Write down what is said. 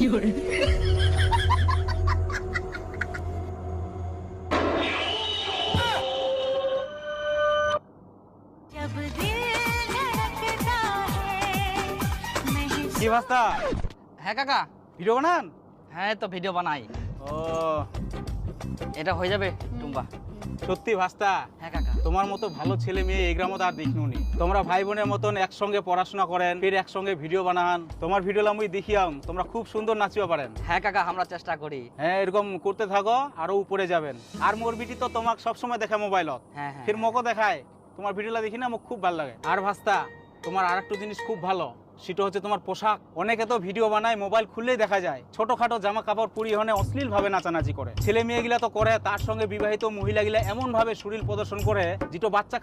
কি ভাস্তা? হ্যাঁ কাকা। ভিডিও বানান? হ্যাঁ তো ভিডিও বানাই। ও এটা হয়ে যাবে টুম্বা? সত্যি ভাস্তা, হ্যাঁ কাকা। তোমার মতো ভালো ছেলে মেয়ে এই গ্রামে আর দেখিনুনি। তোমরা ভাই বোনের মতন একসঙ্গে পড়াশোনা করেন, ফির একসঙ্গে ভিডিও বানান। তোমার ভিডিও আমি দেখিয়াম, তোমরা খুব সুন্দর নাচিবা পারেন। হ্যাঁ কাকা, আমরা চেষ্টা করি। হ্যাঁ, এরকম করতে থাকো, আরো উপরে যাবেন। আর মোর বিটি তো তোমাকে সবসময় দেখে মোবাইলত, হ্যাঁ হ্যাঁ। ফির মকো দেখায়। তোমার ভিডিওটা দেখি না, মোক খুব ভালো লাগে। আর ভাস্তা, তোমার আর একটা জিনিস খুব ভালো, সেটা হচ্ছে তোমার পোশাক। অনেকে তো ভিডিও বানায়, মোবাইল খুললেই দেখা যায় ছোটখাটো জামা কাপড় পরিহনে অশ্লীল ভাবে নাচানাচি করে। ছেলে মেয়েগুলা তো করে, তার সঙ্গে বিবাহিত মহিলাগুলা এমন ভাবে শরীর প্রদর্শন করে যেটা বাচ্চা